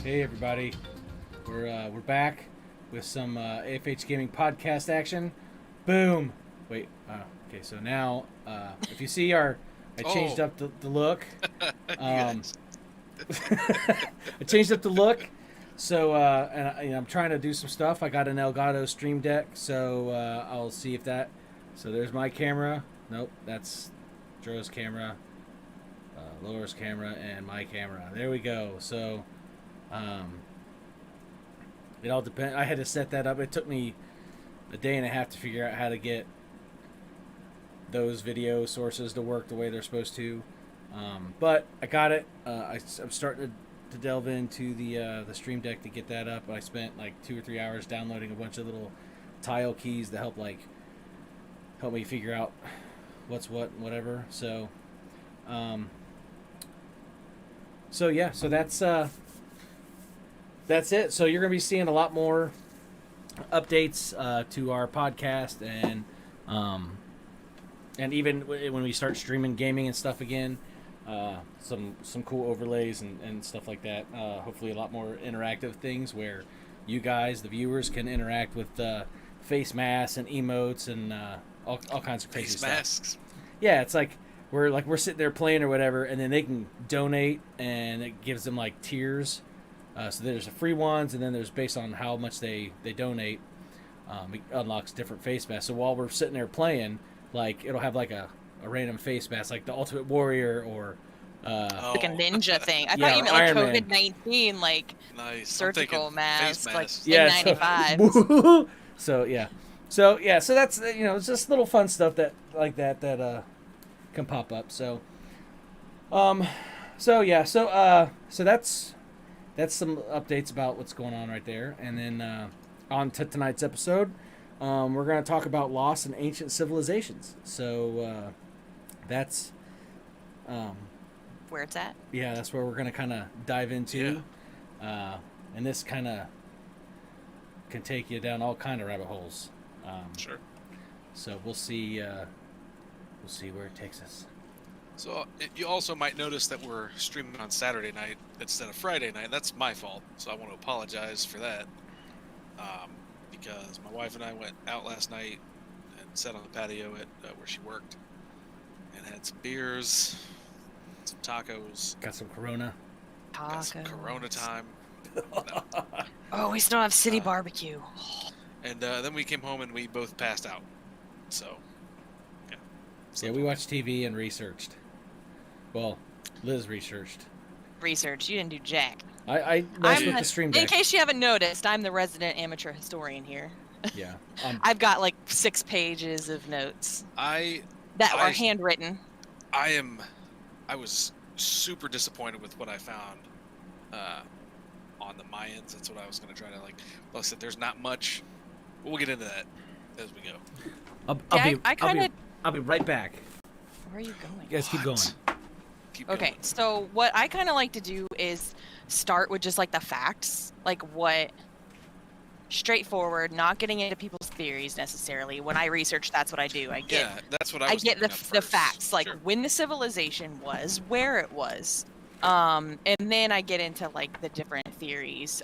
Hey everybody, we're back with some AFHGaming podcast action. Boom. Wait. Okay. So now, if you see I changed Oh, up the look. you Um, guys. I changed up the look. So I'm trying to do some stuff. I got an Elgato Stream Deck, so I'll see if that. So there's my camera. Nope, that's Joe's camera, Laura's camera, and my camera. There we go. So. Um, it all depends. I had to set that up. It took me a day and a half to figure out how to get those video sources to work the way they're supposed to. But I got it. I'm starting to delve into the Stream Deck to get that up. I spent like 2 or 3 hours downloading a bunch of little tile keys to help me figure out what's what and whatever. Um, so yeah. So that's it. So you're gonna be seeing a lot more updates to our podcast and even when we start streaming gaming and stuff again, some cool overlays and stuff like that. Hopefully, a lot more interactive things where you guys, the viewers, can interact with face masks and emotes and all kinds of crazy Face stuff. masks. Yeah, it's like we're sitting there playing or whatever, and then they can donate, and it gives them like tiers. So there's the free ones, and then there's based on how much they donate. It unlocks different face masks. So while we're sitting there playing, like it'll have like a random face mask, like the Ultimate Warrior or Like a Oh, ninja thing. I Yeah, thought you or meant like Iron Man. COVID-19, like nice. I'm surgical thinking face mask, like masks. yeah. N95s. So that's it's just little fun stuff that can pop up. So that's some updates about what's going on right there. And then on to tonight's episode, we're going to talk about lost and ancient civilizations. So that's, Where it's at. yeah, that's where we're going to kind of dive into. And this kind of can take you down all kind of rabbit holes. Sure. So we'll see where it takes us. So you also might notice that we're streaming on Saturday night instead of Friday night. That's my fault, so I want to apologize for that. Because my wife and I went out last night and sat on the patio at where she worked and had some beers, some tacos, Got some Corona. got some Corona time. No. Oh, we still have city barbecue. And then we came home and we both passed out. So, yeah. So, Yeah, we watched TV and researched. Well, Liz researched. Research. You didn't do jack. I messed with the Stream In Deck. case you haven't noticed, I'm the resident amateur historian here. Yeah. I've got like 6 pages of notes I that are handwritten. I was super disappointed with what I found on the Mayans. That's what I was going to try to like I said, there's not much. We'll get into that as we go. I'll be right back. Where are you going? You guys keep going. Keep going. Okay, so what I kind of like to do is start with just like the facts, like what straightforward, not getting into people's theories necessarily. When I research, that's what I do. I get that's what I I was get the looking up first. facts, like Sure. when the civilization was, where it was, and then I get into like the different theories.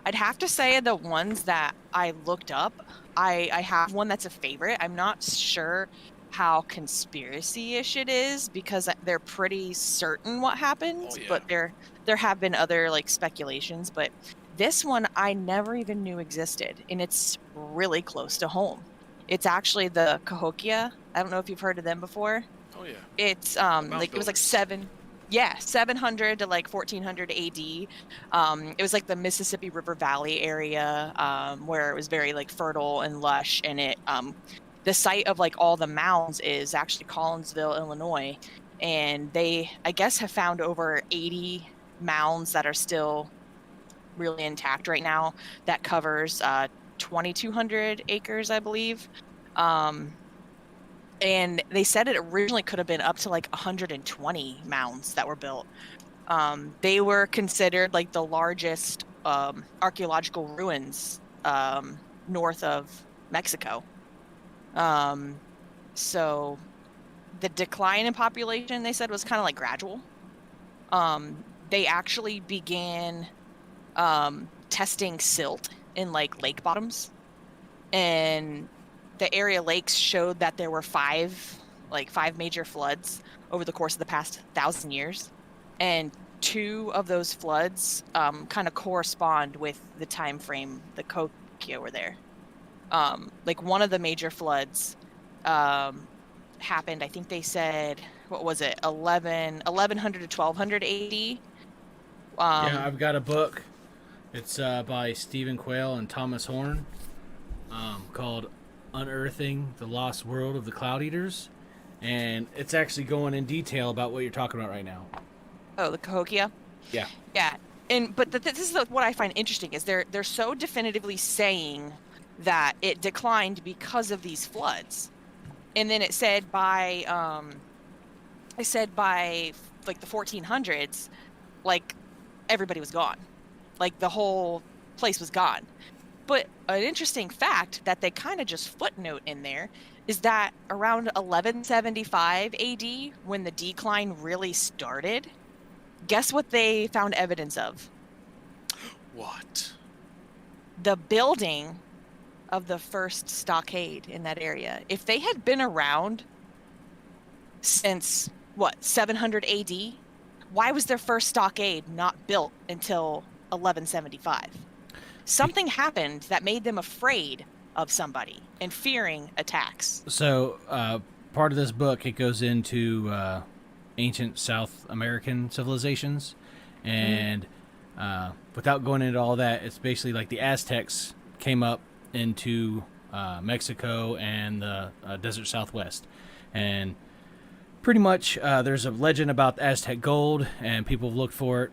I'd have to say the ones that I looked up, I have one that's a favorite. I'm not sure how conspiracy-ish it is because they're pretty certain what happened, Oh, yeah. but there have been other like speculations. But this one I never even knew existed, and it's really close to home. It's actually the Cahokia. I don't know if you've heard of them before. Oh yeah. It's Mound like it was like builders. 700 to like 1400 AD. It was like the Mississippi River Valley area where it was very like fertile and lush, and it the site of like all the mounds is actually Collinsville, Illinois, and they I guess have found over 80 mounds that are still really intact right now. That covers 2,200 acres, I believe. And they said it originally could have been up to like 120 mounds that were built. They were considered like the largest archaeological ruins north of Mexico. So the decline in population, they said, was kind of like gradual. They actually began testing silt in like lake bottoms, and the area lakes showed that there were five major floods over the course of the past 1,000 years, and two of those floods kind of correspond with the time frame the Kokia were there. Like one of the major floods happened, I think they said, what was it, 1100 to 1200 AD. Yeah, I've got a book. It's by Stephen Quayle and Thomas Horn, called Unearthing the Lost World of the Cloud Eaters. And it's actually going in detail about what you're talking about right now. Oh, the Cahokia? Yeah. Yeah. But this is what I find interesting is they're so definitively saying that it declined because of these floods. And then it said by like the 1400s, like everybody was gone. Like the whole place was gone. But an interesting fact that they kind of just footnote in there is that around 1175 AD, when the decline really started, guess what they found evidence of? What? The building of the first stockade in that area. If they had been around since, 700 AD, why was their first stockade not built until 1175? Something happened that made them afraid of somebody and fearing attacks. So, part of this book, it goes into ancient South American civilizations. And without going into all that, it's basically like the Aztecs came up into Mexico and the desert Southwest. And pretty much there's a legend about the Aztec gold, and people have looked for it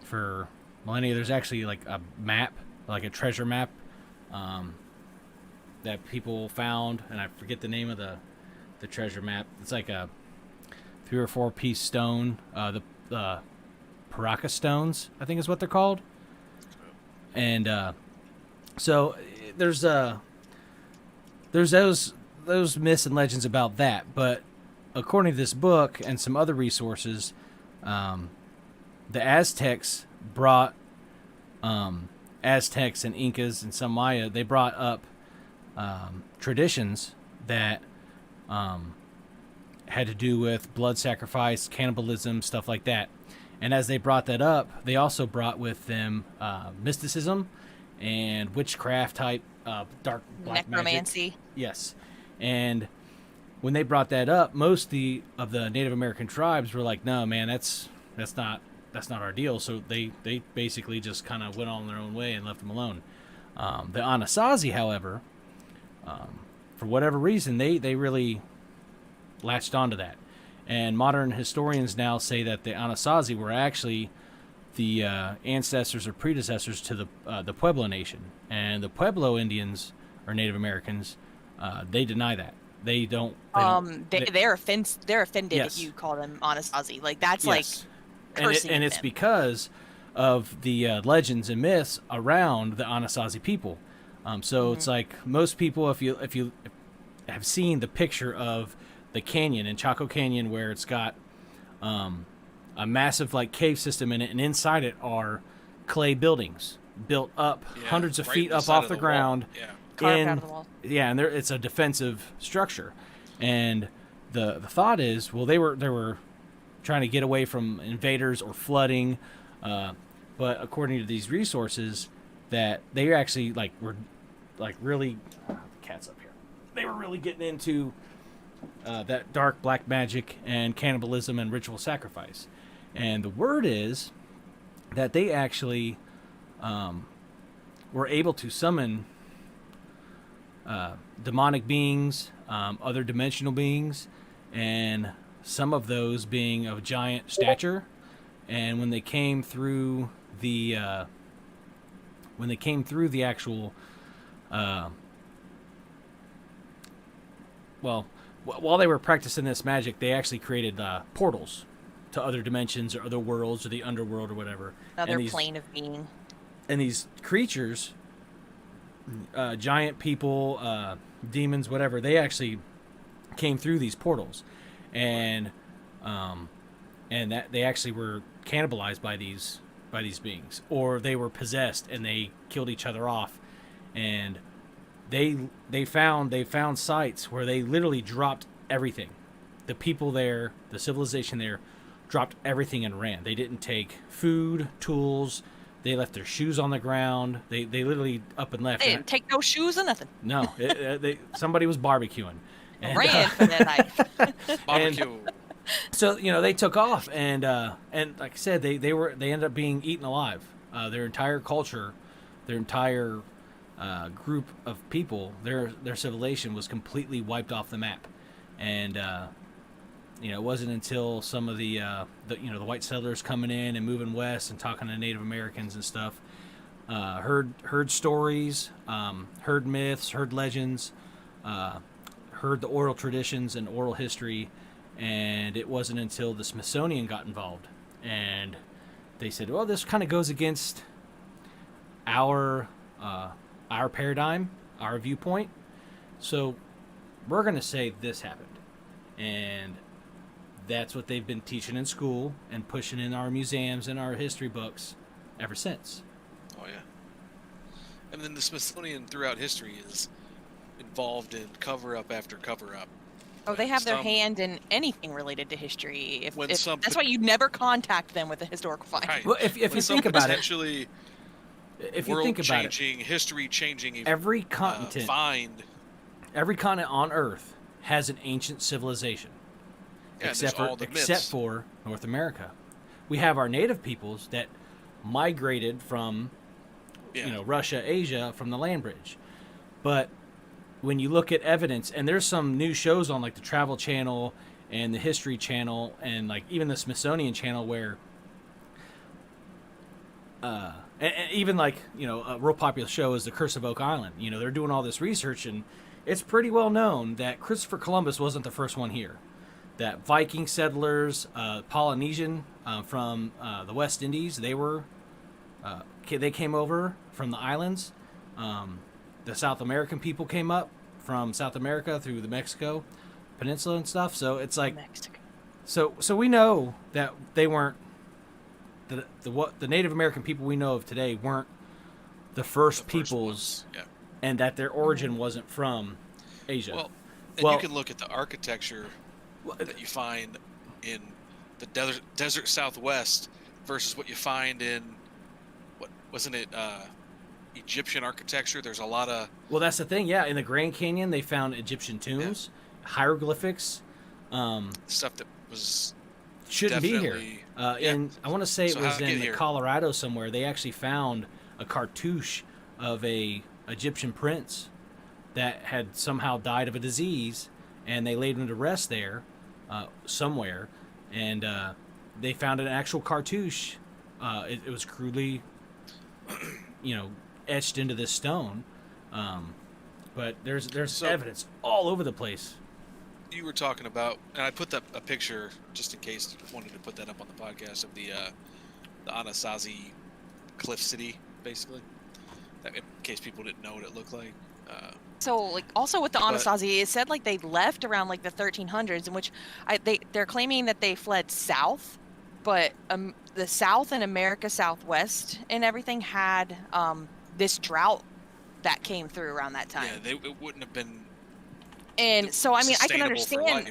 for millennia. There's actually like a map, like a treasure map, that people found, and I forget the name of the treasure map. It's like a 3 or 4 piece stone, the Paracas stones, I think is what they're called. And so there's those myths and legends about that, but according to this book and some other resources, the Aztecs brought Aztecs and Incas and some Maya. They brought up traditions that had to do with blood sacrifice, cannibalism, stuff like that. And as they brought that up, they also brought with them mysticism and witchcraft type, dark black necromancy. Magic. Yes. And when they brought that up, most of the Native American tribes were like, "No, man, that's not our deal." So they basically just kind of went on their own way and left them alone. The Anasazi, however, for whatever reason, they really latched onto that. And modern historians now say that the Anasazi were actually the ancestors or predecessors to the Pueblo Nation. And the Pueblo Indians, or Native Americans, they deny that. They're offended Yes. if you call them Anasazi. Like that's Yes. like cursing and it's them. because of the legends and myths around the Anasazi people. So it's like most people, if you have seen the picture of the canyon in Chaco Canyon, where it's got a massive like cave system in it, and inside it are clay buildings built up hundreds of right feet up inside off of the the ground. wall. Yeah. Carved out of the wall. Yeah, and it's a defensive structure. And the thought is, well, they were trying to get away from invaders or flooding, but according to these resources, that they actually were really the cat's up here. They were really getting into that dark black magic and cannibalism and ritual sacrifice. And the word is that they actually were able to summon demonic beings, other dimensional beings, and some of those being of giant stature. And when they came through the actual while they were practicing this magic, they actually created portals to other dimensions or other worlds or the underworld or whatever. Another plane of being. And these creatures, giant people, demons, whatever, they actually came through these portals, and that they actually were cannibalized by these by these beings, or they were possessed and they killed each other off. And they found sites where they literally dropped everything. The people there, the civilization there, dropped everything and ran. They didn't take food, tools. They left their shoes on the ground. They literally up and left. They didn't take no shoes or nothing. No, somebody was barbecuing. And, Ran for their life. Barbecue. so they took off, and like I said, they ended up being eaten alive. Their entire culture, their entire group of people, their civilization was completely wiped off the map. And it wasn't until some of the white settlers coming in and moving west and talking to Native Americans and stuff, heard stories, heard myths, heard legends, heard the oral traditions and oral history, and it wasn't until the Smithsonian got involved, and they said, well, this kind of goes against our paradigm, our viewpoint, so we're going to say this happened. And that's what they've been teaching in school and pushing in our museums and our history books ever since. Oh, yeah. And then the Smithsonian throughout history is involved in cover-up after cover-up. Oh, they have their hand in anything related to history. If When that's why you never contact them with a historical find. Right. Well, if you think about it, if you think about it, history-changing, every continent, find, every continent on Earth has an ancient civilization, yeah, except myths. for North America. We have our native peoples that migrated from, Russia, Asia, from the land bridge. But when you look at evidence, and there's some new shows on like the Travel Channel and the History Channel and like even the Smithsonian Channel where, and even like, a real popular show is The Curse of Oak Island. They're doing all this research, and it's pretty well known that Christopher Columbus wasn't the first one here. That Viking settlers, Polynesian from the West Indies, they came over from the islands. The South American people came up from South America through the Mexico Peninsula and stuff. So it's like, Mexico. so we know that they weren't the Native American people we know of today weren't the first peoples, and that their origin wasn't from Asia. Well, you can look at the architecture that you find in the desert Southwest versus what you find in Egyptian architecture. There's a lot of... Well, that's the thing, yeah. In the Grand Canyon, they found Egyptian tombs, hieroglyphics. Stuff that was... Shouldn't be here. And I want to say it was in Colorado somewhere. They actually found a cartouche of a Egyptian prince that had somehow died of a disease, and they laid him to rest there somewhere. And they found an actual cartouche. It was crudely, etched into this stone, but there's evidence all over the place. You were talking about, and I put a picture just in case you wanted to put that up on the podcast of the Anasazi Cliff City, basically, in case people didn't know what it looked like. So, like, also with the Anasazi, it said like they left around like the 1300s, in which they're claiming that they fled south, but the South and America Southwest and everything had this drought that came through around that time. Yeah, it wouldn't have been. And so, I mean, I can understand.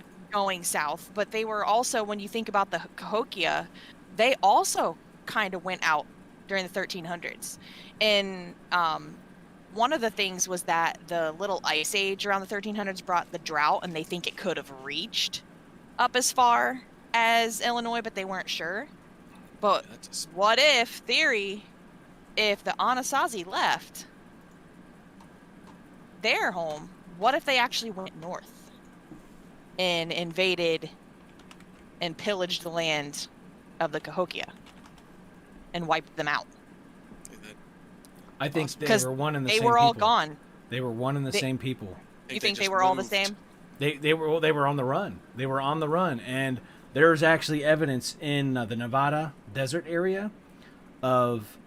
So. Going south, but they were also, when you think about the Cahokia, they also kind of went out during the 1300s. And one of the things was that the little ice age around the 1300s brought the drought, and they think it could have reached up as far as Illinois, but they weren't sure. But what if the Anasazi left their home, what if they actually went north and invaded and pillaged the land of the Cahokia and wiped them out? I think they were one and the same people. They were all gone. They were one and the same people. You think they were all the same? They were on the run. They were on the run, and there's actually evidence in the Nevada desert area of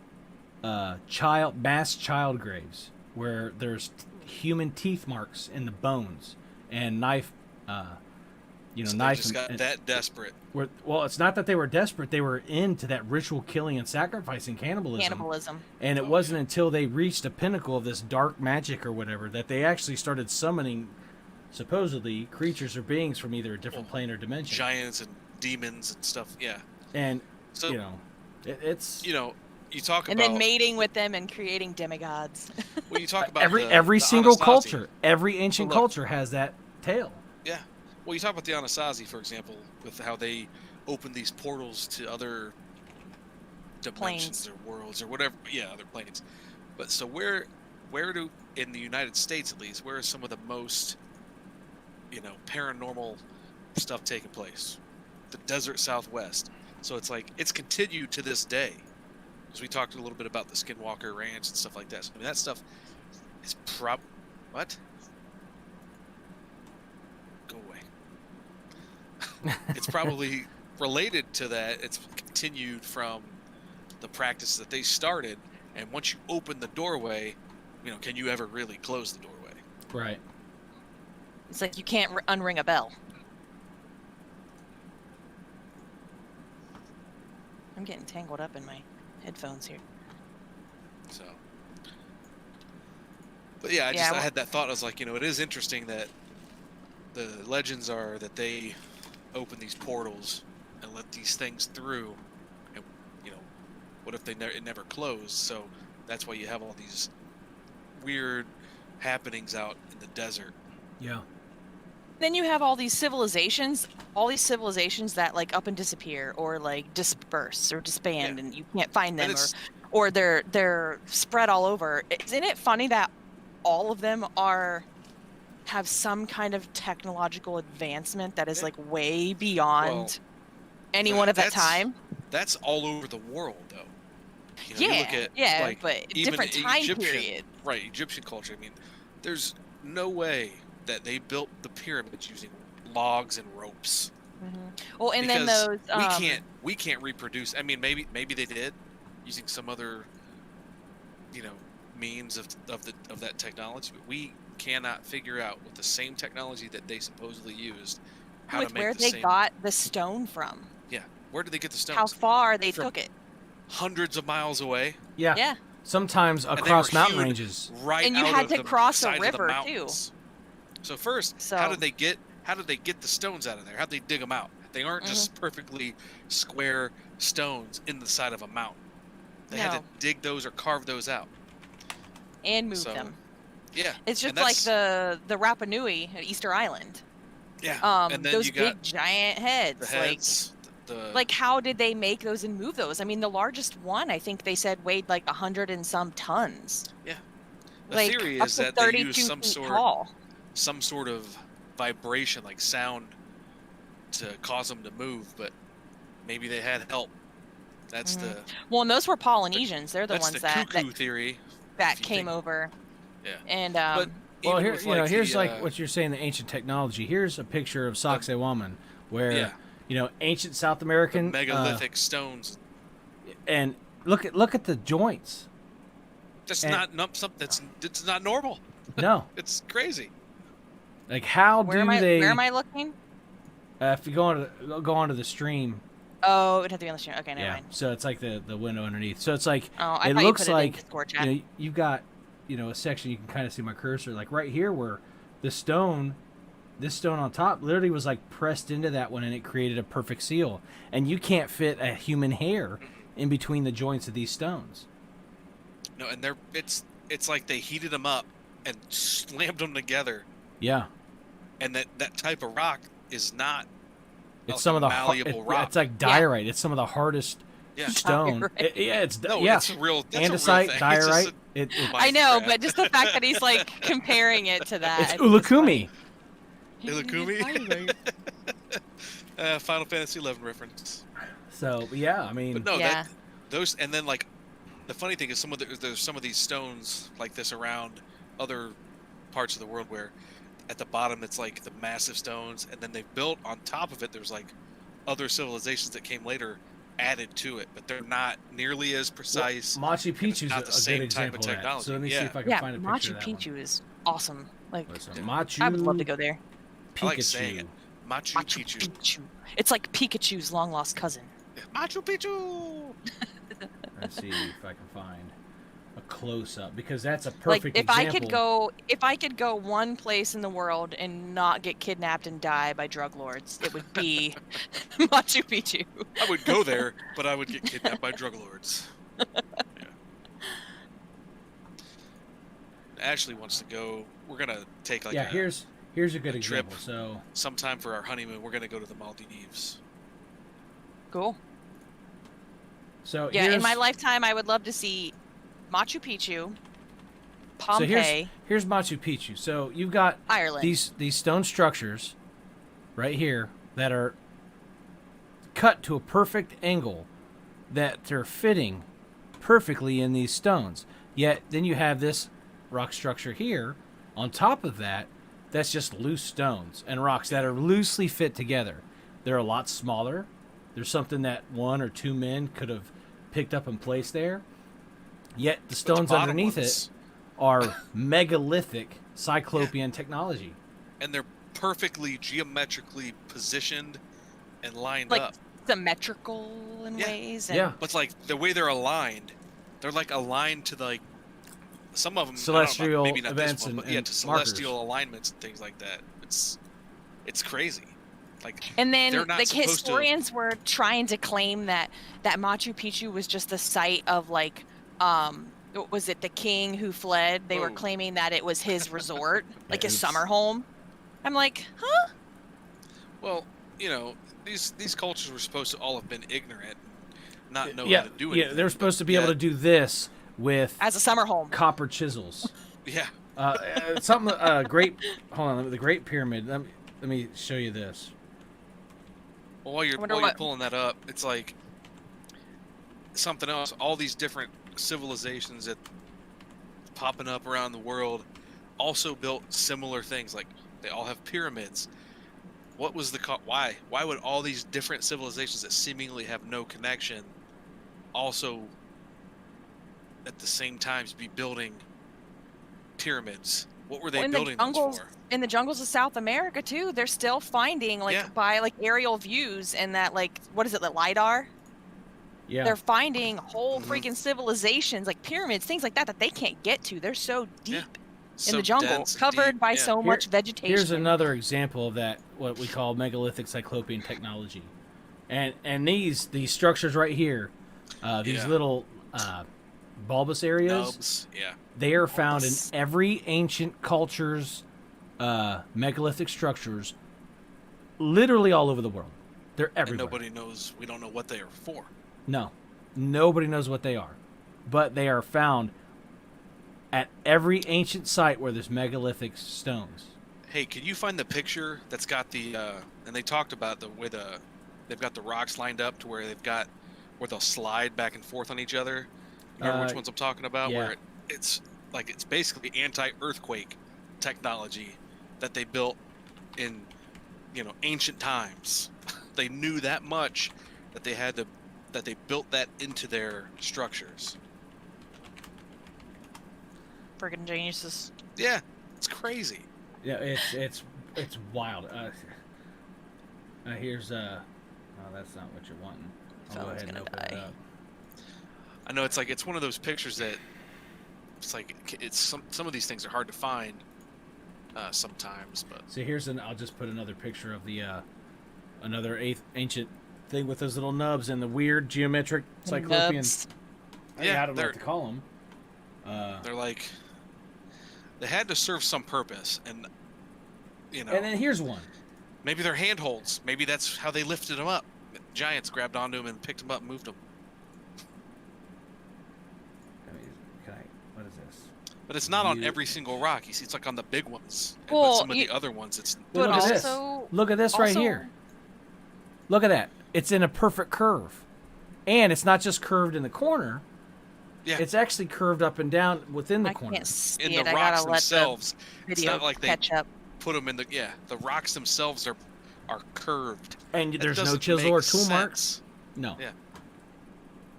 mass child graves where there's human teeth marks in the bones and knife you know, So they knife. just got that desperate. Well, it's not that they were desperate; they were into that ritual killing and sacrificing, Cannibalism. And it wasn't until they reached a pinnacle of this dark magic or whatever that they actually started summoning, supposedly, creatures or beings from either a different plane or dimension. Giants and demons and stuff. Yeah. And So you know, it's you know, you talk And about then mating with them and creating demigods. when you talk about every the single Anasazi. culture, every ancient Look. culture has that tale. Yeah. Well, you talk about the Anasazi, for example, with how they open these portals to other dimensions or worlds or whatever. Yeah, other planes. But so where do, in the United States at least, where are some of the most, you know, paranormal stuff taking place? The desert Southwest. So it's like, it's continued to this day. Because we talked a little bit about the Skinwalker Ranch and stuff like that. So, I mean, that stuff is what? Go away. It's probably related to that. It's continued from the practice that they started. And once you open the doorway, you know, can you ever really close the doorway? Right. It's like you can't unring a bell. I'm getting tangled up in my headphones here. So, but yeah, I had that thought. I was like, you know, it is interesting that the legends are that they open these portals and let these things through, and you know, what if it never closed? So that's why you have all these weird happenings out in the desert. Yeah. Then you have all these civilizations that like up and disappear or like disperse or disband, and you can't find them, or they're spread all over. Isn't it funny that all of them have some kind of technological advancement that is like way beyond anyone of that time? That's all over the world, though. You know, you look at, like, but even different time Egyptian, period. Right, Egyptian culture. I mean, there's no way that they built the pyramids using logs and ropes. Mm-hmm. Well, and because then those we can't reproduce. I mean, maybe they did using some other, you know, means of that technology, but we cannot figure out with the same technology that they supposedly used how to make where the they same. got the stone from. Yeah, where did they get the stones? How far they From took it? Hundreds of miles away. Yeah. Yeah. Sometimes And they across were mountain hewed ranges. Right. And you out had of to the cross a side of the river, too. mountains. So first, how did they get the stones out of there? How did they dig them out? They aren't just perfectly square stones in the side of a mountain. They had to dig those or carve those out and move them. Yeah, it's just like the Rapa Nui at Easter Island. Yeah, and then those you got big giant heads. The heads, like how did they make those and move those? I mean, the largest one I think they said weighed like 100 and some tons. Yeah, the like, theory up is to that they use tall. some sort of vibration, like sound, to cause them to move, but maybe they had help. That's the and those were Polynesians. They're the that's ones the cuckoo theory that came over. Yeah, and but well, here here's like what you're saying, the ancient technology. Here's a picture of Sacsayhuaman, where you know, ancient South American megalithic stones, and look at the joints. That's not something it's not normal. No, it's crazy. Like how where am I looking? If you go onto the stream. Oh, it would have to be on the stream. Okay, never mind. So it's like the window underneath. So it's like it looks like you've got a section you can kind of see my cursor, like right here where this stone on top literally was like pressed into that one, and it created a perfect seal. And you can't fit a human hair in between the joints of these stones. No, and it's like they heated them up and slammed them together. Yeah. And that type of rock is not. It's some of the malleable rock. It's like diorite. It's some of the hardest stone. It's real. Andesite, diorite. I know, but just the fact that he's like comparing it to that. It's Ulukumi. Ilukumi. Final Fantasy XI reference. So yeah, I mean, but no, those, and then like the funny thing is there's some of these stones like this around other parts of the world where at the bottom it's like the massive stones, and then they built on top of it. There's like other civilizations that came later added to it, but they're not nearly as precise. Well, Machu Picchu's not the a same good example type of technology. So let me see if I can find a picture Machu of that Picchu is awesome. Like Machu. I would love to go there. Pikachu. I like saying it. Machu Picchu. It's like Pikachu's long lost cousin. Yeah, Machu Picchu. Let's see if I can find a close up, because that's a Like perfect if example. if I could go one place in the world and not get kidnapped and die by drug lords, it would be Machu Picchu. I would go there, but I would get kidnapped by drug lords. Yeah. Ashley wants to go. We're gonna take like here's a good a trip. example. So sometime for our honeymoon. We're gonna go to the Maldives. Cool. So yeah, in my lifetime, I would love to see Machu Picchu, Pompeii, so here's Machu Picchu. So you've got Ireland. These stone structures right here that are cut to a perfect angle, that they're fitting perfectly in these stones. Yet then you have this rock structure here on top of that, that's just loose stones and rocks that are loosely fit together. They're a lot smaller. There's something that 1 or 2 men could have picked up and placed there. Yet the stones underneath it are megalithic cyclopean technology. And they're perfectly geometrically positioned and lined like up. Symmetrical in ways. And But like the way they're aligned, they're like aligned to like some of them celestial maybe not events this one, but and to celestial alignments and things like that. It's crazy. Like, and then like historians were trying to claim that Machu Picchu was just the site of like was it the king who fled? They were claiming that it was his resort, like his summer home. I'm like, huh? Well, you know, these cultures were supposed to all have been ignorant, not know how to do anything. Yeah, they're supposed to be able to do this with as a summer home, copper chisels. Yeah. Something great. Hold on, the Great Pyramid. Let me show you this. Well, while you're pulling that up, it's like something else. All these different civilizations that popping up around the world also built similar things. Like they all have pyramids. What was the why? Why would all these different civilizations that seemingly have no connection also at the same time be building pyramids? What were they building those for? In the jungles of South America too, they're still finding by aerial views and that what is it, the LiDAR? Yeah. They're finding whole freaking civilizations, like pyramids, things like that they can't get to. They're so deep in the jungle, dense, covered by so much vegetation. Here's another example of that, what we call megalithic cyclopean technology. And these structures right here, these little bulbous areas, nubs, they are found in every ancient culture's megalithic structures, literally all over the world. They're everywhere. And nobody knows. We don't know what they are for. No, nobody knows what they are, but they are found at every ancient site where there's megalithic stones. Hey, can you find the picture that's got the? And they talked about the way they've got the rocks lined up to where where they'll slide back and forth on each other. You remember which ones I'm talking about? Yeah. Where it's basically anti-earthquake technology that they built in ancient times. They knew that much that they built that into their structures. Friggin' geniuses. Yeah, it's crazy. Yeah, it's wild. Here's no, that's not what you're wanting. I'll go ahead and open it up. I know it's one of those pictures that it's some of these things are hard to find sometimes, but so I'll just put another picture of the another ancient thing with those little nubs and the weird geometric cyclopean. I don't know what to call them. They're they had to serve some purpose, and And then here's one. Maybe they're handholds. Maybe that's how they lifted them up. Giants grabbed onto them and picked them up and moved them. What is this? But it's not on every single rock. You see, it's on the big ones. Well, but some of the other ones, it's. But look at this. Look at this right here. Look at that. It's in a perfect curve, and it's not just curved in the corner. Yeah. It's actually curved up and down within the corner. Can't see in it. the rocks themselves, it's not like they catch up. put them in the the rocks themselves are curved. And there's no chisel or tool marks. No. Yeah.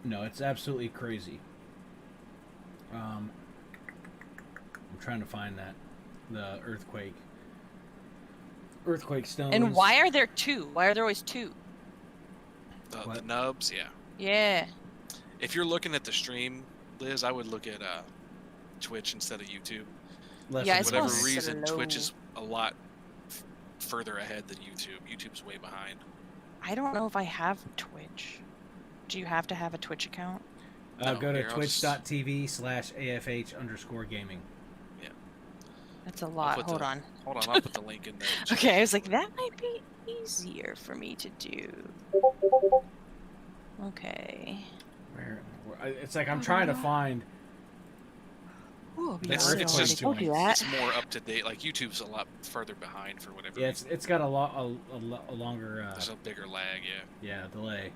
No, it's absolutely crazy. I'm trying to find the earthquake. earthquake stones. And why are there two? Why are there always two? The nubs, yeah. Yeah. If you're looking at the stream, Liz, I would look at Twitch instead of YouTube. Yeah, For it's whatever all reason, slow. Twitch is a lot further ahead than YouTube. YouTube's way behind. I don't know if I have Twitch. Do you have to have a Twitch account? No, Go to here, I'll just- twitch.tv/AFHGaming. That's a lot. Hold on. Hold on, I'll put the link in there. Okay, I was like, that might be easier for me to do. Okay. Where it's like I'm trying to find. Oh, It's already just told you that. It's more up to date. Like YouTube's a lot further behind for whatever. Yeah, reason. it's got a longer. There's a bigger lag. Yeah. Delay.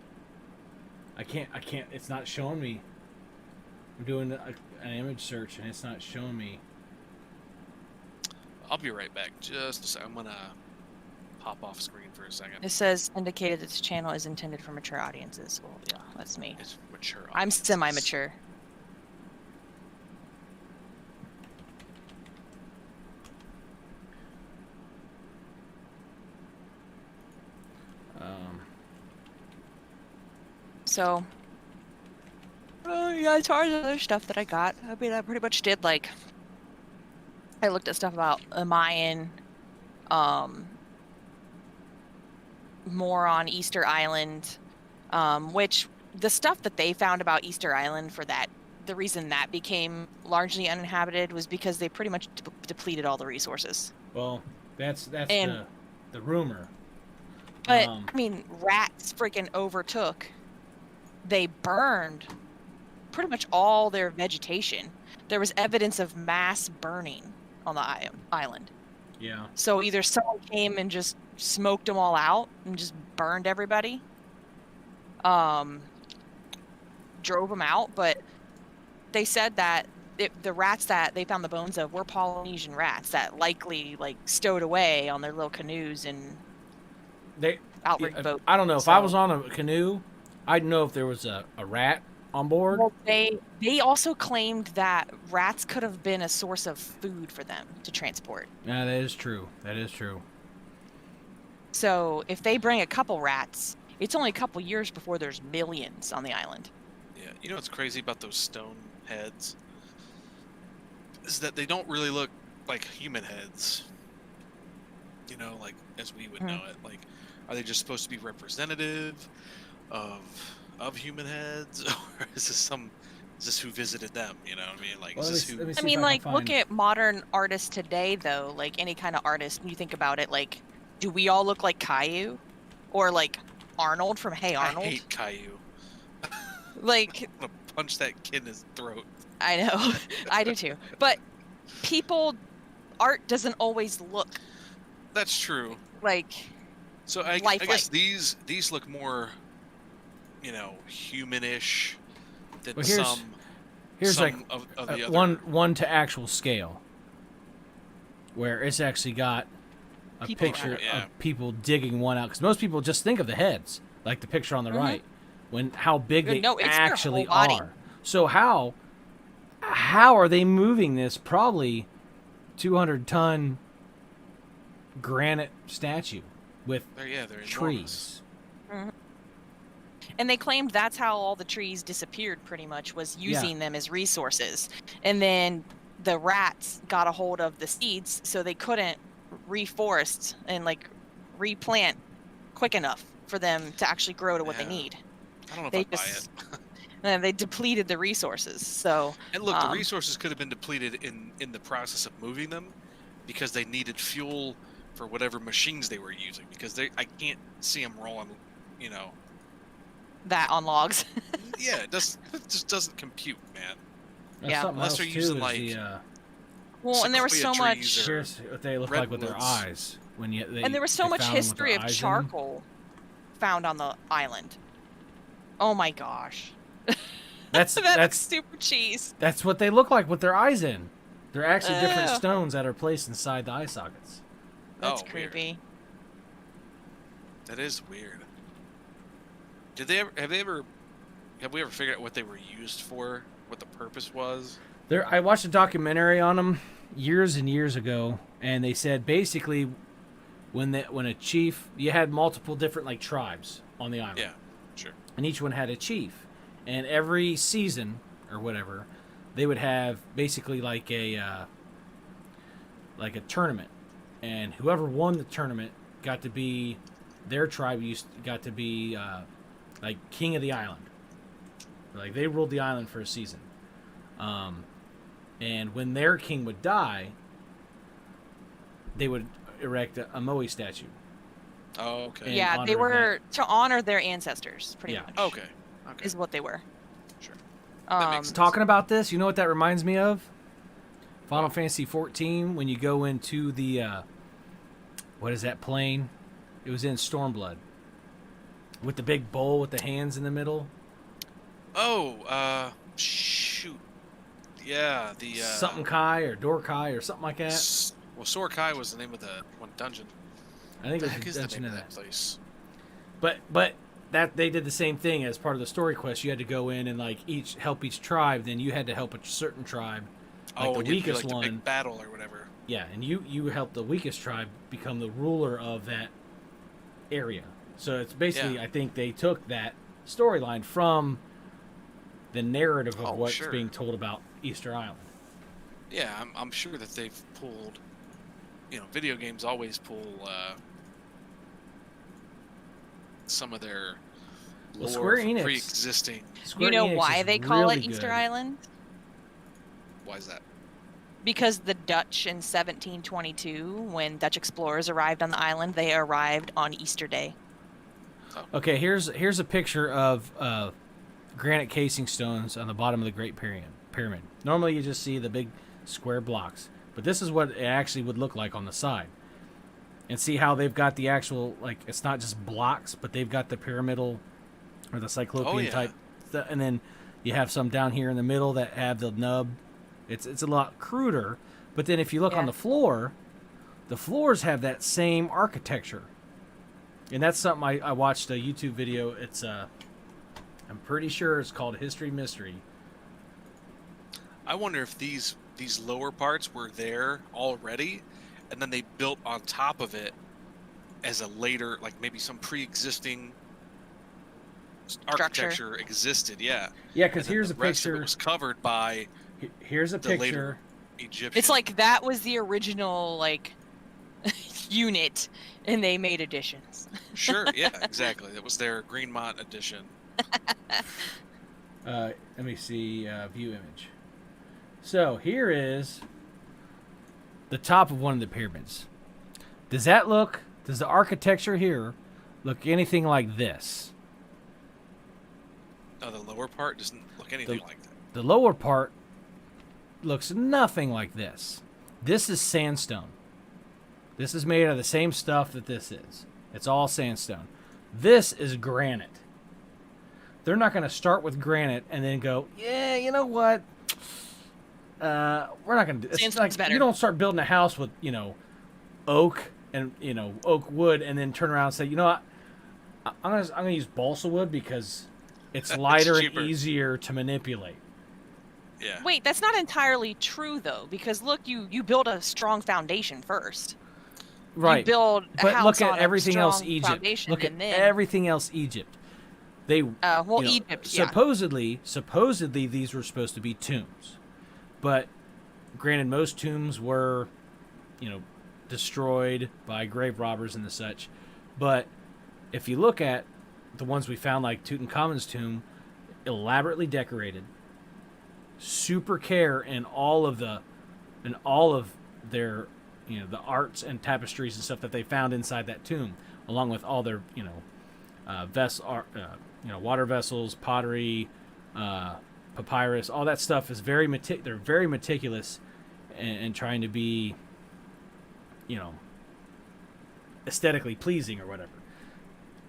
I can't. It's not showing me. I'm doing an image search and it's not showing me. I'll be right back. Just a sec. I'm gonna hop off screen for a second. It says indicated this channel is intended for mature audiences. Well, yeah, that's me. It's mature. I'm audiences. semi-mature. So, yeah, as far as other stuff that I got, I mean, I pretty much did, like, I looked at stuff about the Mayan, more on Easter Island, which the stuff that they found about Easter Island for that, the reason that became largely uninhabited was because they pretty much depleted all the resources. Well, that's And- the rumor. But, I mean, rats freaking overtook. They burned pretty much all their vegetation. There was evidence of mass burning on the island. Yeah. So either someone came and just smoked them all out and just burned everybody, drove them out. But they said that the rats that they found the bones of were Polynesian rats that likely like stowed away on their little canoes and outrigger boats. I don't know if I was on a canoe, I'd know if there was a rat on board. Well, they also claimed that rats could have been a source of food for them to transport. Yeah, that is true. That is true. So if they bring a couple rats, it's only a couple years before there's millions on the island. Yeah. You know what's crazy about those stone heads? Is that they don't really look like human heads. You know, like as we would know it. Like, are they just supposed to be representative of human heads, or is this who visited them? You know what I mean? Like, Well, is this let me who? see I mean, if like, can look find- at modern artists today, though. Like, any kind of artist, when you think about it, like, do we all look like Caillou? Or, like, Arnold from Hey Arnold? I hate Caillou. Like, I'm gonna punch that kid in his throat. I know. I do too. But art doesn't always look That's true. like... So I lifelike. guess these look more, you know, humanish than Well, here's some like of the other. one to actual scale, where it's actually got a People picture around it, yeah. of people digging one out. Because most people just think of the heads, like the picture on the right, when how big they No, it's their actually whole body. are. So how are they moving this probably 200-ton granite statue with they're enormous. trees? And they claimed that's how all the trees disappeared, pretty much, was using them as resources. And then the rats got a hold of the seeds, so they couldn't reforest and, like, replant quick enough for them to actually grow to what they Yeah. need. I don't know if They I buy it. just they depleted the resources. So And look, the resources could have been depleted in the process of moving them, because they needed fuel for whatever machines they were using. Because I can't see them rolling, you know. that on logs. Yeah, it just doesn't compute, man. That's Yeah. something Unless else they're too, using, is like, the, Well, and there was so sequoia much, trees or- here's what they look like with their redwoods. eyes when you. and there was so they much found them with history their of eyes in. charcoal found on the island. Oh my gosh, That's that looks that's super cheese. that's what they look like with their eyes in. They're actually different Ew. stones that are placed inside the eye sockets. That's Oh, weird. creepy. That is weird. Have we ever figured out what they were used for? What the purpose was? I watched a documentary on them years and years ago, and they said basically when a chief, you had multiple different like tribes on the island. Yeah, sure. And each one had a chief. And every season or whatever, they would have basically like a tournament, and whoever won the tournament got to be their tribe got to be like king of the island. Like they ruled the island for a season. And when their king would die, they would erect a Moe statue. Oh, okay. And Yeah, they honor were to honor their ancestors, pretty Yeah. much. Okay. Okay. Is what they were. Sure. That makes Um, sense. Talking about this, you know what that reminds me of? Final Fantasy 14, when you go into the what is that plane? It was in Stormblood. With the big bowl with the hands in the middle. Oh, shoot. Yeah, the Something Kai or Dorkai or something like that. Well, Sorkai was the name of the one dungeon. I think What the it heck was is a the dungeon name of of that. that place? But that they did the same thing as part of the story quest. You had to go in and like help each tribe. Then you had to help a certain tribe, like the and you do, weakest like, the one. big battle or whatever. Yeah, and you helped the weakest tribe become the ruler of that area. So it's basically, Yeah. I think they took that storyline from the narrative of Oh, what's sure. being told about Easter Island. Yeah, I'm sure that they've pulled. Video games always pull some of their Well, lore Square from Enix- pre-existing. Square you know Enix why is they call really it Easter good. Island? Why is that? Because the Dutch in 1722, when Dutch explorers arrived on the island, they arrived on Easter Day. Okay, here's a picture of granite casing stones on the bottom of the Great Pyramid. Normally, you just see the big square blocks, but this is what it actually would look like on the side. And see how they've got the actual, like, it's not just blocks, but they've got the pyramidal or the cyclopean yeah. type, and then you have some down here in the middle that have the nub. It's a lot cruder, but then if you look on Yeah. the floors have that same architecture. And that's something I watched a YouTube video. It's I'm pretty sure it's called History Mystery. I wonder if these lower parts were there already, and then they built on top of it as a later, like maybe some pre-existing architecture existed. Yeah. Yeah, because And then here's a the rest of it picture. was covered by Here's a the picture. later Egyptian. It's like that was the original like unit, and they made additions. Sure, yeah, exactly. That was their Greenmont edition. Let me see, view image. So here is the top of one of the pyramids. Does the architecture here look anything like this? No, the lower part doesn't look anything like that. The lower part looks nothing like this. This is sandstone. This is made out of the same stuff that this is. It's all sandstone. This is granite. They're not going to start with granite and then go, yeah, you know what? We're not going to do it. It's Sandstone's better. You don't start building a house with, oak and, oak wood and then turn around and say, you know what? I'm going to use balsa wood because it's lighter and cheaper. easier to manipulate. Yeah. Wait, that's not entirely true though, because look, you build a strong foundation first. Right. You build a But house look on at a everything else strong Egypt. foundation, Look at and then everything else Egypt. They Egypt, yeah. supposedly these were supposed to be tombs. But granted, most tombs were, destroyed by grave robbers and the such. But if you look at the ones we found, like Tutankhamun's tomb, elaborately decorated, super care in all of their, the arts and tapestries and stuff that they found inside that tomb, along with all their, water vessels, pottery, papyrus, all that stuff is they're very meticulous and trying to be, aesthetically pleasing or whatever.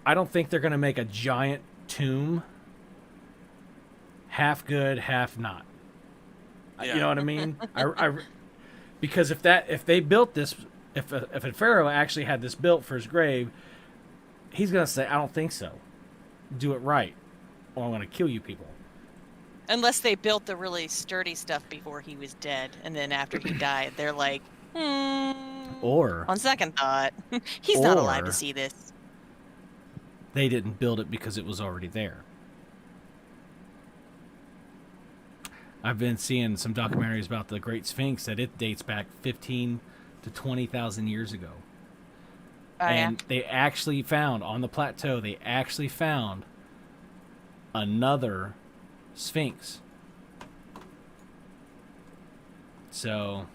I don't think they're going to make a giant tomb half good, half not. Yeah. You know what I mean? Because if they built this, if a pharaoh actually had this built for his grave, he's going to say, I don't think so. Do it right, or I'm going to kill you people. Unless they built the really sturdy stuff before he was dead, and then after he died, they're like, Or On second thought, he's not alive Or- to see this. they didn't build it because it was already there. I've been seeing some documentaries about the Great Sphinx that it dates back 15 to 20,000 years ago. Oh, And they actually found, on the plateau, they actually found another Sphinx. So,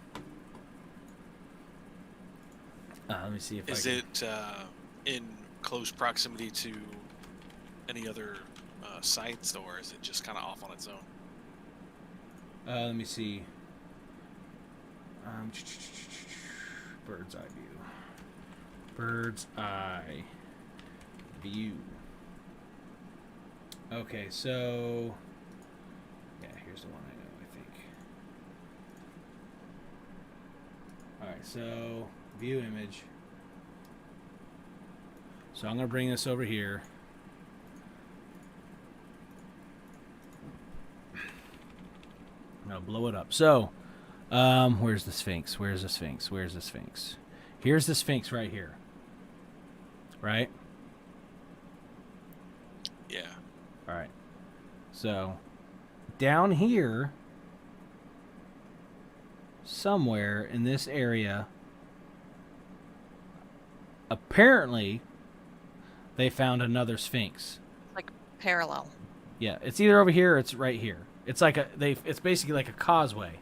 let me see if Is I can... it in close proximity to any other sites, or is it just kind of off on its own? let me see. Bird's eye view. Bird's eye view. Okay, so yeah, here's the one I know, I think. Alright, so view image. So I'm gonna bring this over here. I'm gonna blow it up. So where's the Sphinx? Where's the Sphinx? Where's the Sphinx? Here's the Sphinx right here. Right? Yeah. All right. So down here, somewhere in this area, apparently they found another Sphinx. Like parallel. Yeah, it's either over here or it's right here. It's like it's basically like a causeway.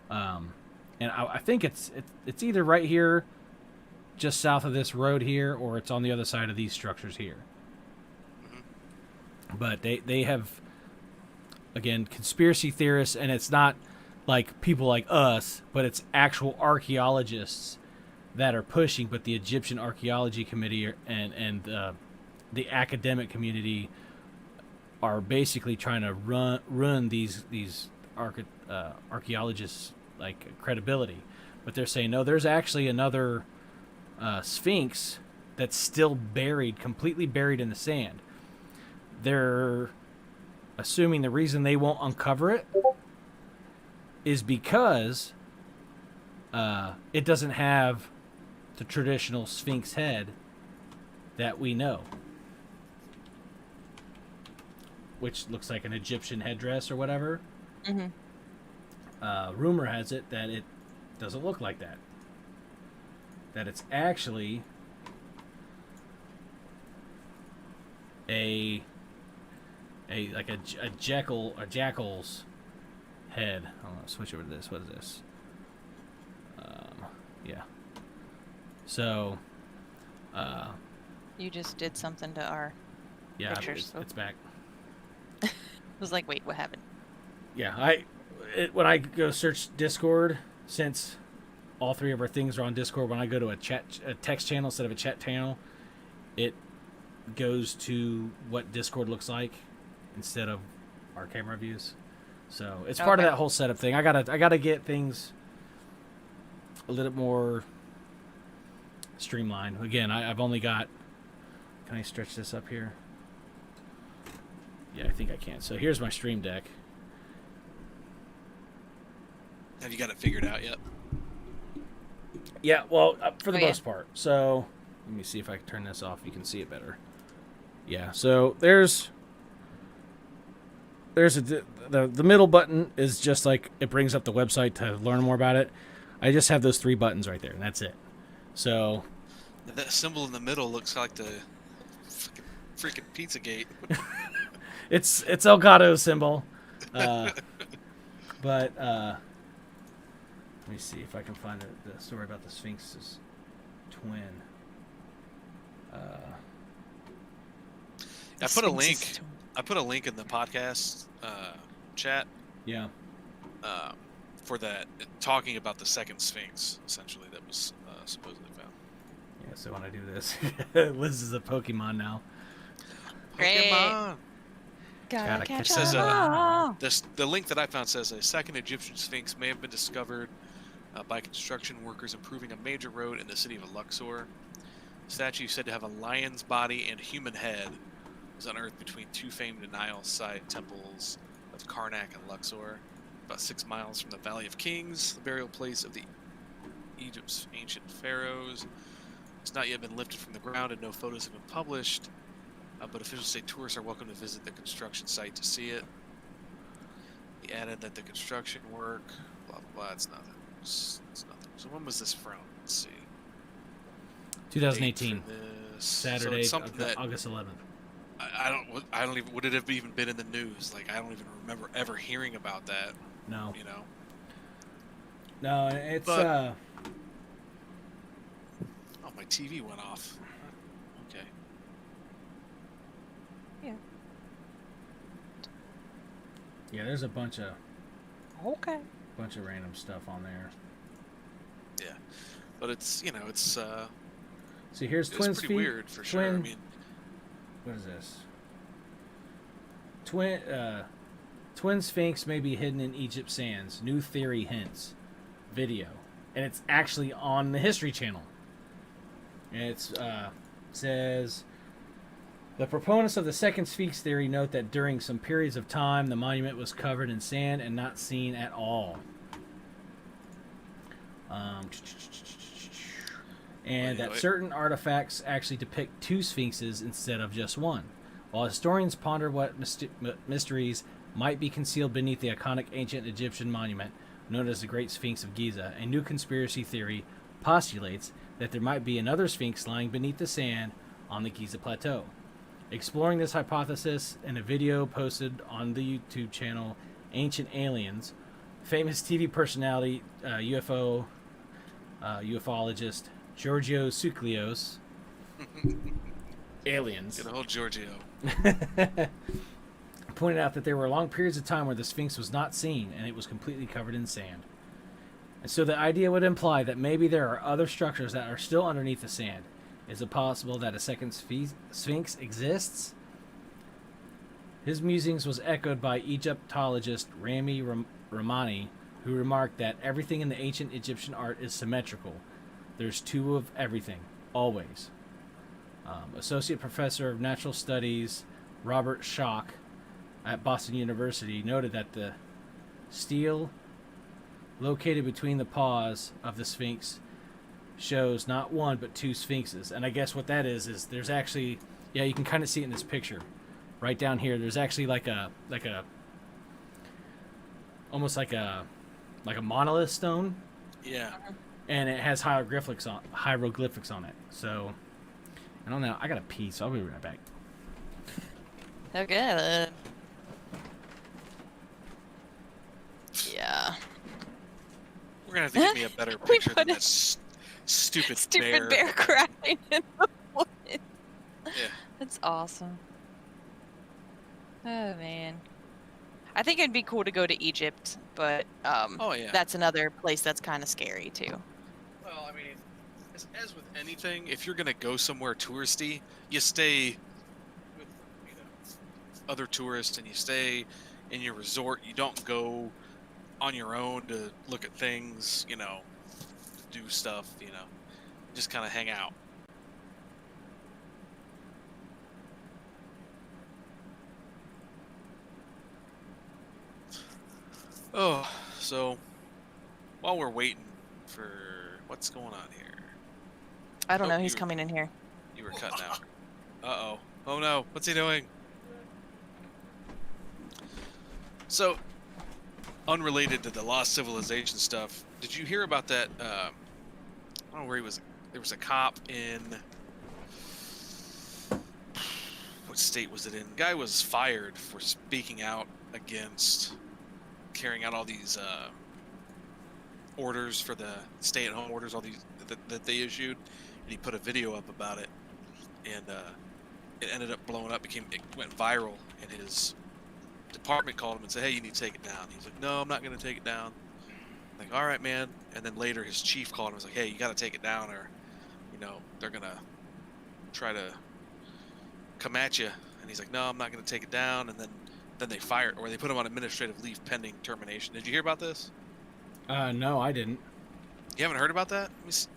And I think it's either right here, just south of this road here, or it's on the other side of these structures here. But they have, again, conspiracy theorists, and it's not like people like us, but it's actual archaeologists that are pushing. But the Egyptian Archaeology Committee and the academic community are basically trying to ruin these archaeologists' like credibility. But they're saying no, there's actually another Sphinx that's still buried, completely buried in the sand. They're assuming the reason they won't uncover it is because it doesn't have the traditional Sphinx head that we know, which looks like an Egyptian headdress or whatever. Mm-hmm. Rumor has it that it doesn't look like that. That it's actually a jackal's head. Hold on, switch over to this. What is this? Yeah. So, You just did something to our yeah, pictures. it's back. I was like, wait, what happened? Yeah, when I go search Discord, since all three of our things are on Discord, when I go to a text channel instead of a chat channel, it goes to what Discord looks like instead of our camera views. So it's part of Okay. that whole setup thing. I gotta get things a little more streamlined. Again, I've only got. Can I stretch this up here? Yeah, I think I can. So here's my stream deck. Have you got it figured out yet? Yeah, well, for the Oh, yeah. most part. So let me see if I can turn this off. You can see it better. Yeah. So there's the middle button is just like it brings up the website to learn more about it. I just have those three buttons right there, and that's it. So That symbol in the middle looks like the freaking Pizzagate. it's Elgato's symbol. But let me see if I can find the story about the Sphinx's twin. I put a link. I put a link in the podcast chat Yeah. for that, talking about the second Sphinx, essentially, that was supposedly found. Yeah, so when I do this, Liz is a Pokemon now. Great. Pokemon. Gotta catch It says, them all. the link that I found says a second Egyptian Sphinx may have been discovered by construction workers improving a major road in the city of Luxor. The statue, said to have a lion's body and human head, was unearthed between two famed Nile site temples of Karnak and Luxor, about 6 miles from the Valley of Kings, the burial place of the Egypt's ancient pharaohs. It's not yet been lifted from the ground and no photos have been published. But officials say tourists are welcome to visit the construction site to see it. He added that the construction work, blah, blah, blah, it's nothing. It's nothing. So when was this from? Let's see. 2018. Saturday, Saturday, August 11th. I don't even, would it have even been in the news? Like, I don't even remember ever hearing about that. No. You know? No, it's, Oh, my TV went off. Okay. Yeah, there's a bunch of Okay. random stuff on there. Yeah. But it's, you know, it's, See, here's it's Twin pretty Sphinx. weird for sure. I mean, What is this? Twin Sphinx may be hidden in Egypt sands. New theory hints. Video. And it's actually on the History Channel. And it's says the proponents of the second Sphinx theory note that during some periods of time the monument was covered in sand and not seen at all. And that certain artifacts actually depict two sphinxes instead of just one. While historians ponder what mysteries might be concealed beneath the iconic ancient Egyptian monument known as the Great Sphinx of Giza, a new conspiracy theory postulates that there might be another sphinx lying beneath the sand on the Giza Plateau. Exploring this hypothesis in a video posted on the YouTube channel Ancient Aliens, famous TV personality, ufologist Giorgio Tsoukalos, aliens, get a hold Giorgio. pointed out that there were long periods of time where the Sphinx was not seen and it was completely covered in sand. And so the idea would imply that maybe there are other structures that are still underneath the sand. Is it possible that a second Sphinx exists? His musings was echoed by Egyptologist Rami Ramani, who remarked that everything in the ancient Egyptian art is symmetrical. There's two of everything, always. Associate Professor of Natural Studies Robert Schock at Boston University noted that the stele located between the paws of the Sphinx shows not one but two sphinxes. And I guess what that is there's actually, yeah, you can kind of see it in this picture right down here. There's actually like a almost like a monolith stone. Yeah. And it has hieroglyphics on it. So I don't know. I gotta pee, so I'll be right back. Okay. Yeah. We're gonna have to give me a better picture than that stupid bear crying in the woods. Yeah. That's awesome. Oh man. I think it'd be cool to go to Egypt, but Oh yeah. that's another place that's kind of scary too. Well, I mean, as with anything, if you're gonna go somewhere touristy, you stay with, you know, other tourists, and you stay in your resort. You don't go on your own to look at things, you know, do stuff, you know, just kind of hang out. Oh, so while we're waiting for what's going on here. I don't Oh, know. He's coming in here. You were cutting out. Uh-oh. Oh no, what's he doing? So, unrelated to the Lost Civilization stuff, did you hear about that, I don't know where he was, there was a cop in, what state was it in? Guy was fired for speaking out against carrying out all these, orders for the stay-at-home orders, all these, that they issued, and he put a video up about it, and, it ended up blowing up, it went viral, and his department called him and said, hey, you need to take it down. He's like, no, I'm not going to take it down. I'm like, all right, man. And then later his chief called him and was like, hey, you got to take it down, or, you know, they're going to try to come at you. And he's like, no, I'm not going to take it down. And then they fired, or they put him on administrative leave pending termination. Did you hear about this? No, I didn't. You haven't heard about that? Let me see.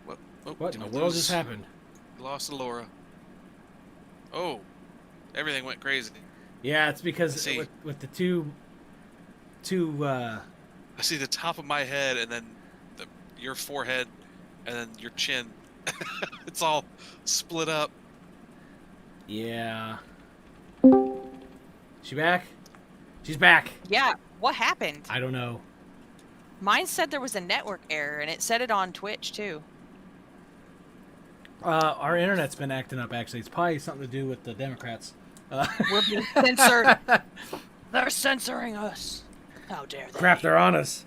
What? Oh, What in the world just happened? We lost Laura. Oh, everything went crazy. Yeah, it's because with the two I see the top of my head and then the your forehead, and then your chin. It's all split up. Yeah. She back? She's back. Yeah. What happened? I don't know. Mine said there was a network error, and it said it on Twitch too. Our internet's been acting up. Actually, it's probably something to do with the Democrats. We're being censored. They're censoring us. How dare they? Crap, they're on us.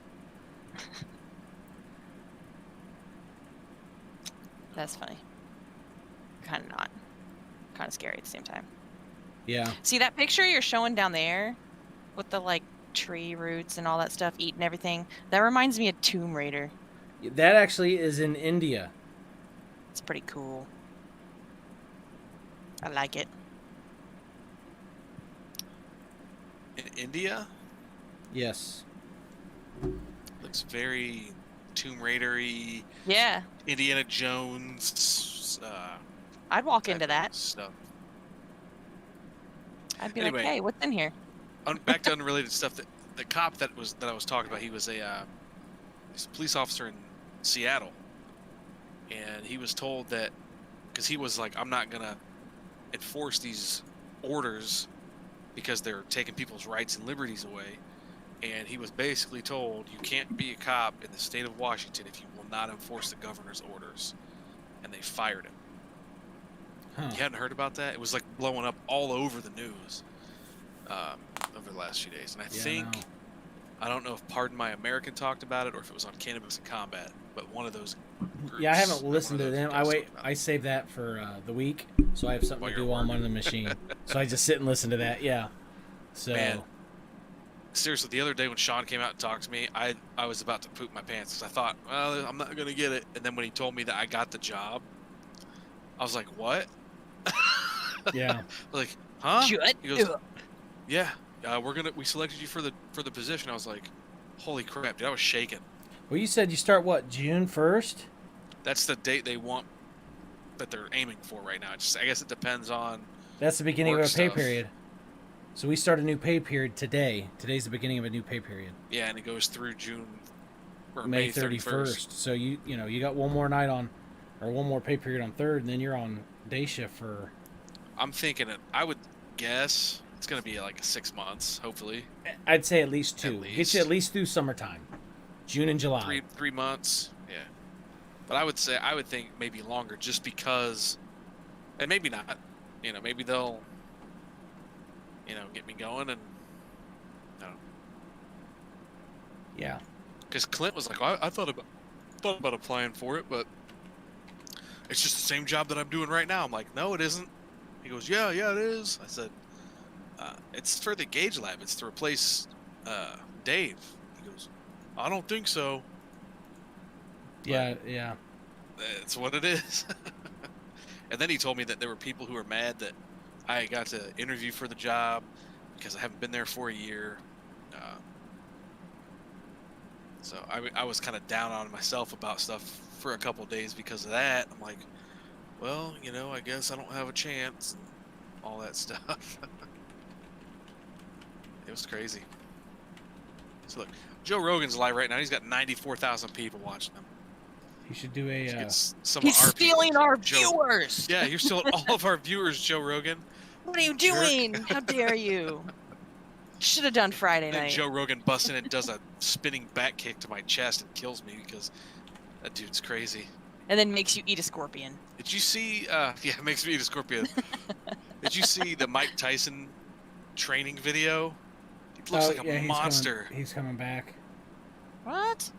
That's funny. Kind of not. Kind of scary at the same time. Yeah. See that picture you're showing down there with the like tree roots and all that stuff eating everything? That reminds me of Tomb Raider. That actually is in India. It's pretty cool. I like it. In India, Yes. looks very Tomb Raider-y, Yeah. Indiana Jones I'd walk type into of that. stuff. I'd be Anyway. like, hey, what's in here? Back to unrelated stuff. The cop that I was talking about, he's a police officer in Seattle, and he was told that because he was like, I'm not gonna enforce these orders because they're taking people's rights and liberties away, and he was basically told you can't be a cop in the state of Washington if you will not enforce the governor's orders, and they fired him. Huh. You hadn't heard about that? It was like blowing up all over the news over the last few days. And I think, no. I don't know if Pardon My American talked about it or if it was on Cannabis and Combat, but one of those groups. Yeah, I haven't or one listened of to those them. guys I talked about I it. save that for the week, so I have something While to you're do while I'm working. on the machine. So I just sit and listen to that. Yeah. So. Man. Seriously, the other day when Sean came out and talked to me, I was about to poop my pants because I thought, well, I'm not going to get it. And then when he told me that I got the job, I was like, what? Yeah. Like, huh? Shut He goes, up. yeah, we selected you for the position. I was like, holy crap, dude, I was shaking. Well, you said you start what, June 1st? That's the date they want that they're aiming for right now. I guess it depends on. That's the beginning of Work a pay stuff. period. So we start a new pay period today. Today's the beginning of a new pay period. Yeah, and it goes through June or May May 31st. So you got one more night on, or one more pay period on 3rd, and then you're on day shift for. I'm thinking I would guess it's going to be like 6 months, hopefully. I'd say at least 2. At Get you least. at least through summertime, June and July. 3 months, yeah. But I would think maybe longer, just because, and maybe not. Maybe they'll, get me going, and I don't know. Yeah. Because Clint was like, I thought about applying for it, but it's just the same job that I'm doing right now. I'm like, no, it isn't. He goes, yeah, it is. I said, it's for the Gauge Lab. It's to replace Dave. He goes, I don't think so. Yeah. That's what it is. And then he told me that there were people who were mad that I got to interview for the job because I haven't been there for a year. So I was kind of down on myself about stuff for a couple days because of that. I'm like, well, I guess I don't have a chance and all that stuff. It was crazy. So look, Joe Rogan's live right now. He's got 94,000 people watching him. You should do a. It's some He's of our stealing people. our Joe- viewers. Yeah, you're stealing all of our viewers, Joe Rogan. What are you Jerk. doing? How dare you? Should have done Friday And then night. Joe Rogan busts in and does a spinning back kick to my chest and kills me because that dude's crazy. And then makes you eat a scorpion. Did you see? Yeah, it makes me eat a scorpion. Did you see the Mike Tyson training video? He looks like a monster. He's coming back. What?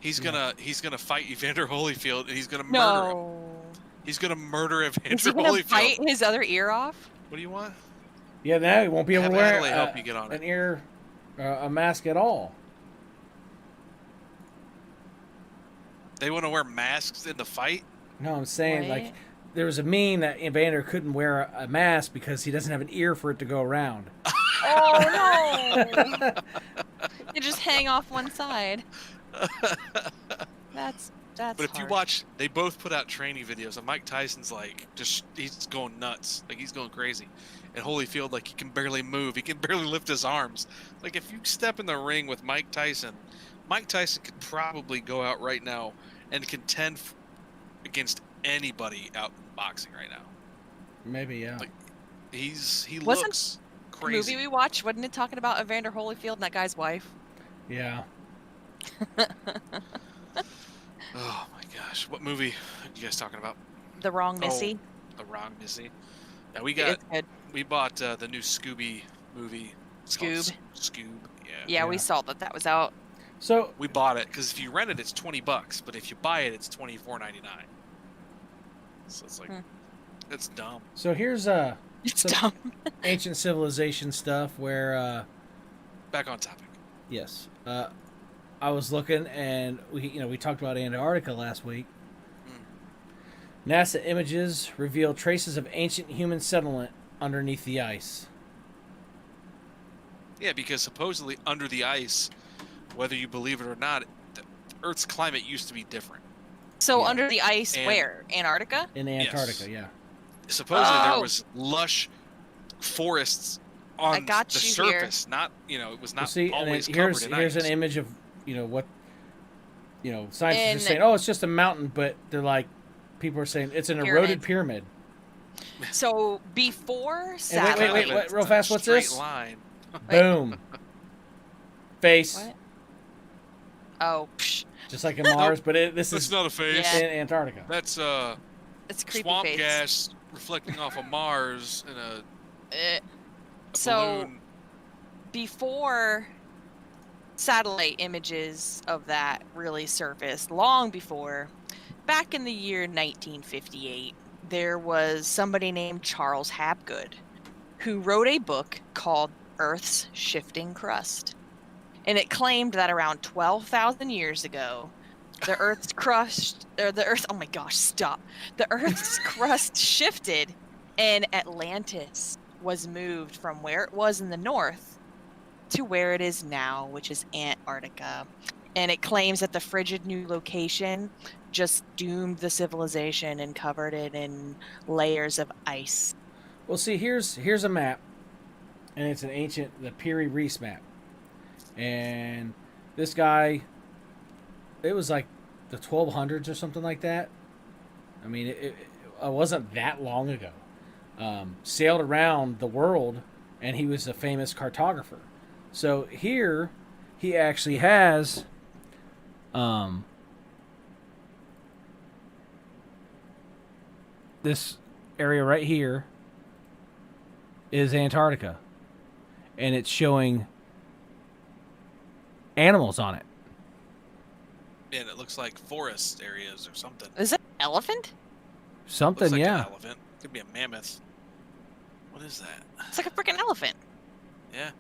He's gonna fight Evander Holyfield and he's gonna murder him. No. He's gonna murder Is Evander he gonna Holyfield. bite his other ear off? What do you want? Yeah, now he won't be able Have to wear Adelaide help you get on an it. ear, a mask at all. They want to wear masks in the fight? No, I'm saying What? like there was a meme that Evander couldn't wear a mask because he doesn't have an ear for it to go around. Oh no! You just hang off one side. That's But if you hard. watch, they both put out training videos, and Mike Tyson's like, he's going nuts. Like, he's going crazy. And Holyfield, like, he can barely move. He can barely lift his arms. Like, if you step in the ring with Mike Tyson, Mike Tyson could probably go out right now and contend against anybody out in boxing right now. Maybe, yeah. Like, he Wasn't looks The crazy. movie we watched, wasn't it talking about Evander Holyfield and that guy's wife? Yeah. Oh my gosh, what movie are you guys talking about? The Wrong Missy. The Wrong Missy. Yeah, It's good. we bought the new Scooby movie. It's called Scoob. Scoob. Yeah. Yeah, we Yeah. saw that was out. So We bought it because if you rent it, it's $20, but if you buy it, it's $24.99. So it's like, it's dumb. so here's It's So- dumb. ancient civilization stuff where Back on topic. yes, I was looking and we talked about Antarctica last week. NASA images reveal traces of ancient human settlement underneath the ice. Yeah, because supposedly under the ice, whether you believe it or not, the Earth's climate used to be different. So Yeah. under the ice, And- where? Antarctica? In Antarctica, yeah. Supposedly there Oh. was lush forests on got the you here. surface, not it was Well, not see, and always then covered in here's ice. an image of what scientists And- are saying. Oh, it's just a mountain, but they're like people are saying it's an eroded pyramid. So before wait, Saturn. wait, real fast, what's Straight this? line. Boom. Face, What? Oh, psh, just like in Mars, but this That's is not a face. Yeah. in Antarctica. That's it's creepy swamp face. gas reflecting off of Mars in a Eh. a So- balloon. Before satellite images of that really surfaced, long before, back in the year 1958, there was somebody named Charles Hapgood who wrote a book called Earth's Shifting Crust. And it claimed that around 12,000 years ago, the Earth's crust, oh my gosh, stop. The Earth's crust shifted and Atlantis was moved from where it was in the north to where it is now, which is Antarctica. And it claims that the frigid new location just doomed the civilization and covered it in layers of ice. Well, see, here's a map, and it's the Piri Reis map, and this guy, it was like the 1200s or something like that. I mean, it wasn't that long ago. Sailed around the world, and he was a famous cartographer. So here, he actually has, this area right here is Antarctica, and it's showing animals on it. And it looks like forest areas or something. Is it an elephant? Something, Looks like yeah. an elephant. Could be a mammoth. What is that? It's like a freaking elephant. Yeah.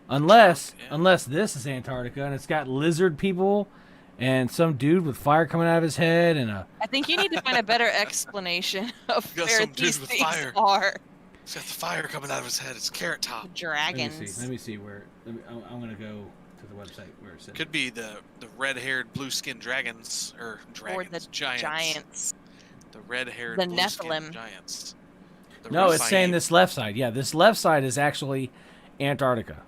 Unless Yeah. this is Antarctica and it's got lizard people and some dude with fire coming out of his head and a. I think you need to find a better explanation of You got where some dude these with things fire. are. He's got the fire coming out of his head. It's Carrot Top. Dragons. Let me see where. I'm gonna go to the website where it's. Could be the red-haired, blue-skinned dragons or dragons, Or the giants. giants. The red-haired, The blue-skinned Nephilim. giants. The No, it's saying Rephaim. this left side. Yeah, this left side is actually Antarctica.